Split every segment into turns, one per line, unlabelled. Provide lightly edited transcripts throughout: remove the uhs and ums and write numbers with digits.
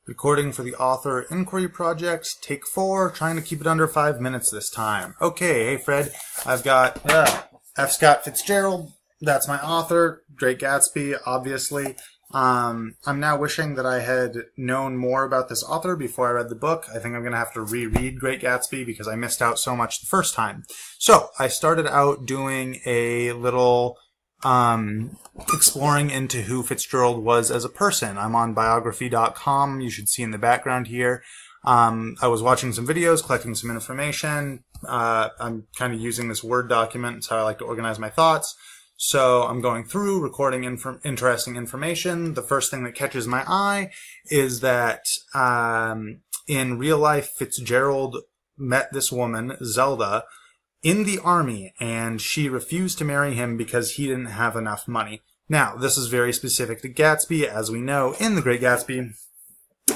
Recording for the Author Inquiry Project, take 4, trying to keep it under 5 minutes this time. Okay, hey Fred, I've got F. Scott Fitzgerald, that's my author, Great Gatsby, obviously. I'm now wishing that I had known more about this author before I read the book. I think I'm going to have to reread Great Gatsby because I missed out so much the first time. So, I started out doing a little exploring into who Fitzgerald was as a person. I'm on biography.com. You should see in the background here. I was watching some videos, collecting some information. I'm kind of using this Word document. It's how I like to organize my thoughts. So I'm going through, recording interesting information. The first thing that catches my eye is that in real life, Fitzgerald met this woman, Zelda, in the army, and she refused to marry him because he didn't have enough money. Now, this is very specific to Gatsby, as we know in The Great Gatsby,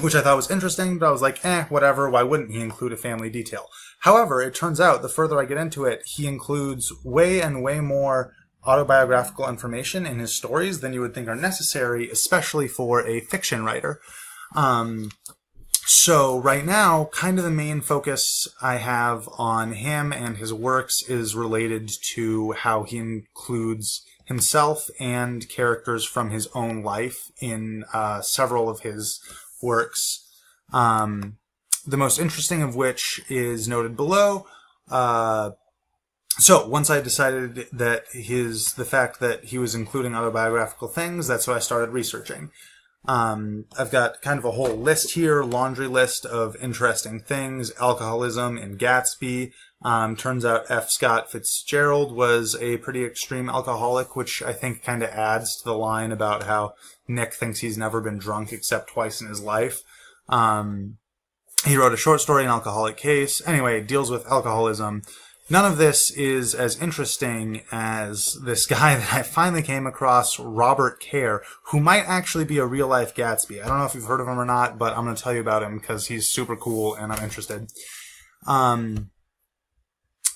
which I thought was interesting, but I was like, whatever, why wouldn't he include a family detail? However, it turns out, the further I get into it, he includes way and way more autobiographical information in his stories than you would think are necessary, especially for a fiction writer. So right now, kind of the main focus I have on him and his works is related to how he includes himself and characters from his own life in several of his works. The most interesting of which is noted below. So once I decided that the fact that he was including autobiographical things, that's what I started researching. I've got kind of a whole list here, laundry list of interesting things. Alcoholism in Gatsby. Turns out F. Scott Fitzgerald was a pretty extreme alcoholic, which I think kind of adds to the line about how Nick thinks he's never been drunk except twice in his life. He wrote a short story, An Alcoholic Case. Anyway, it deals with alcoholism. None of this is as interesting as this guy that I finally came across, Robert Kerr, who might actually be a real-life Gatsby. I don't know if you've heard of him or not, but I'm going to tell you about him because he's super cool and I'm interested.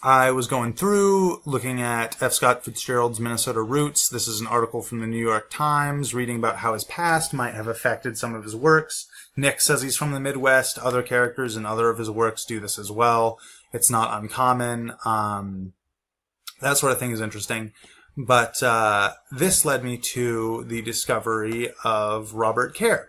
I was going through, looking at F. Scott Fitzgerald's Minnesota roots. This is an article from the New York Times, reading about how his past might have affected some of his works. Nick says he's from the Midwest. Other characters in other of his works do this as well. It's not uncommon. That sort of thing is interesting. But this led me to the discovery of Robert Kerr,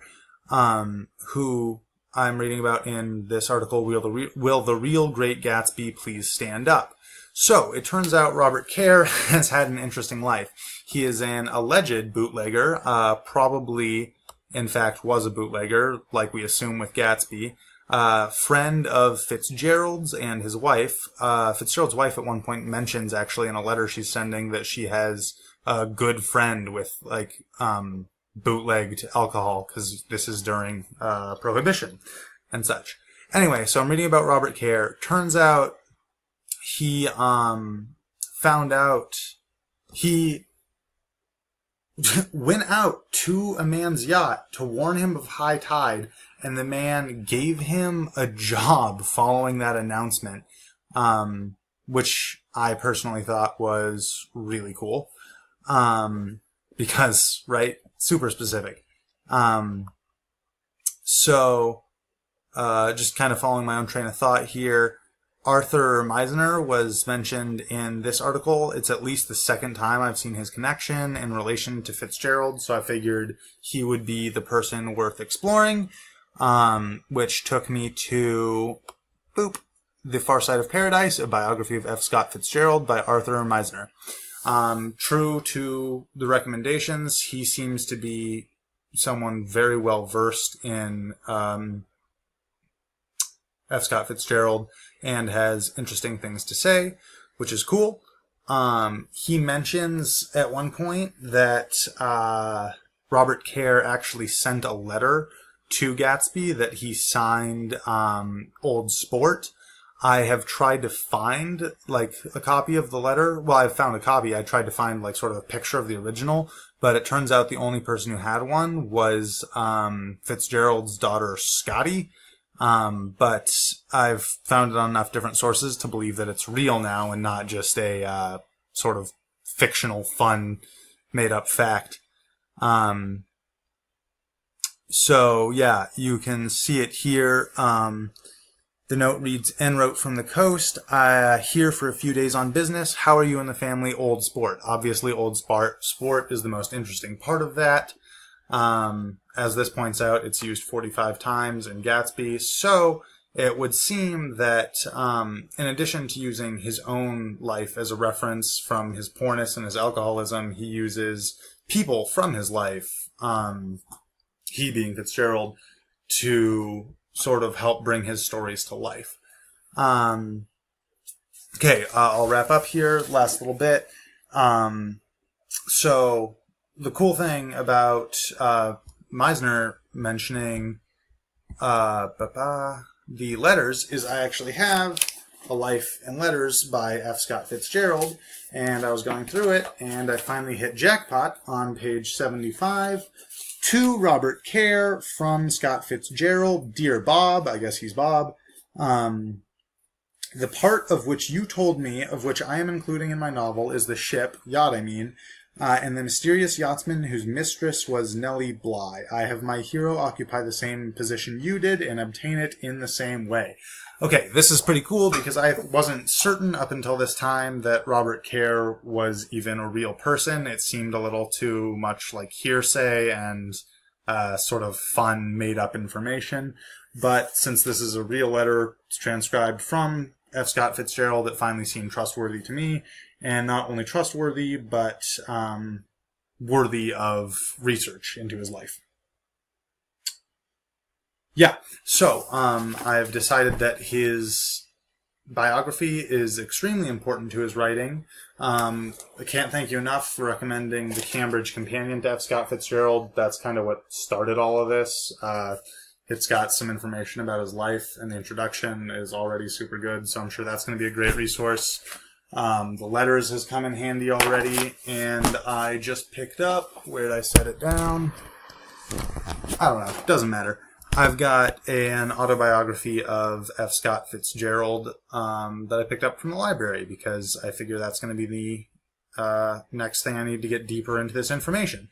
who I'm reading about in this article, Will the Real Great Gatsby Please Stand Up? So, it turns out Robert Kerr has had an interesting life. He is an alleged bootlegger, probably, in fact, was a bootlegger, like we assume with Gatsby. Friend of Fitzgerald's and his wife. Fitzgerald's wife at one point mentions, actually, in a letter she's sending, that she has a good friend with, bootlegged alcohol, because this is during Prohibition and such. Anyway, so I'm reading about Robert Kerr. Turns out he found out he went out to a man's yacht to warn him of high tide, and the man gave him a job following that announcement, which I personally thought was really cool, because, right, super specific. So, just kind of following my own train of thought here, Arthur Meisner was mentioned in this article. It's at least the second time I've seen his connection in relation to Fitzgerald, so I figured he would be the person worth exploring, which took me to, The Far Side of Paradise, a biography of F. Scott Fitzgerald by Arthur Meisner. True to the recommendations, he seems to be someone very well versed in F. Scott Fitzgerald and has interesting things to say, which is cool. He mentions at one point that Robert Kerr actually sent a letter to Gatsby that he signed Old Sport. I have tried to find, a copy of the letter. Well, I've found a copy. I tried to find, sort of a picture of the original, but it turns out the only person who had one was Fitzgerald's daughter, Scotty. But I've found it on enough different sources to believe that it's real now and not just a sort of fictional, fun, made-up fact. So yeah, you can see it here. The note reads, en route from the coast, here for a few days on business. How are you and the family? Old sport. Obviously, old sport is the most interesting part of that. As this points out, it's used 45 times in Gatsby. So it would seem that in addition to using his own life as a reference from his poorness and his alcoholism, he uses people from his life, he being Fitzgerald, to sort of help bring his stories to life. Okay, I'll wrap up here. Last little bit. So the cool thing about Meisner mentioning the letters is I actually have A Life in Letters by F. Scott Fitzgerald, and I was going through it, and I finally hit jackpot on page 75. To Robert Kerr from Scott Fitzgerald, Dear Bob, I guess he's Bob, the part of which you told me, of which I am including in my novel, is the ship, yacht I mean, and the mysterious yachtsman whose mistress was Nellie Bly. I have my hero occupy the same position you did and obtain it in the same way. Okay, this is pretty cool because I wasn't certain up until this time that Robert Kerr was even a real person. It seemed a little too much like hearsay and sort of fun, made-up information. But since this is a real letter transcribed from F. Scott Fitzgerald, it finally seemed trustworthy to me. And not only trustworthy, but worthy of research into his life. Yeah, so I've decided that his biography is extremely important to his writing. I can't thank you enough for recommending The Cambridge Companion to F. Scott Fitzgerald. That's kind of what started all of this. It's got some information about his life, and the introduction is already super good, so I'm sure that's going to be a great resource. The letters has come in handy already, and I just picked up, where did I set it down? I don't know, doesn't matter. I've got an autobiography of F. Scott Fitzgerald that I picked up from the library because I figure that's going to be the next thing I need to get deeper into this information.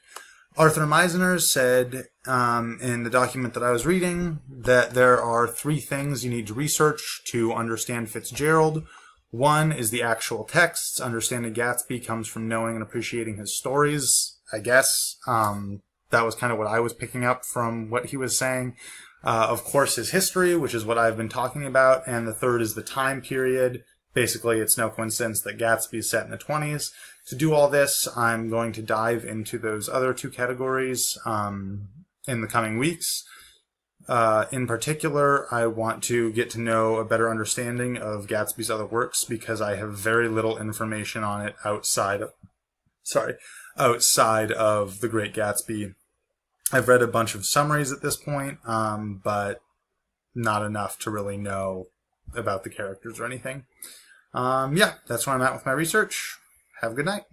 Arthur Meisner said in the document that I was reading that there are 3 things you need to research to understand Fitzgerald. One is the actual texts. Understanding Gatsby comes from knowing and appreciating his stories, I guess. That was kind of what I was picking up from what he was saying. Of course, his history, which is what I've been talking about. And the third is the time period. Basically, it's no coincidence that Gatsby is set in the 20s. To do all this, I'm going to dive into those other 2 categories in the coming weeks. In particular, I want to get to know a better understanding of Gatsby's other works because I have very little information on it outside of The Great Gatsby. I've read a bunch of summaries at this point, but not enough to really know about the characters or anything. Yeah, that's where I'm at with my research. Have a good night.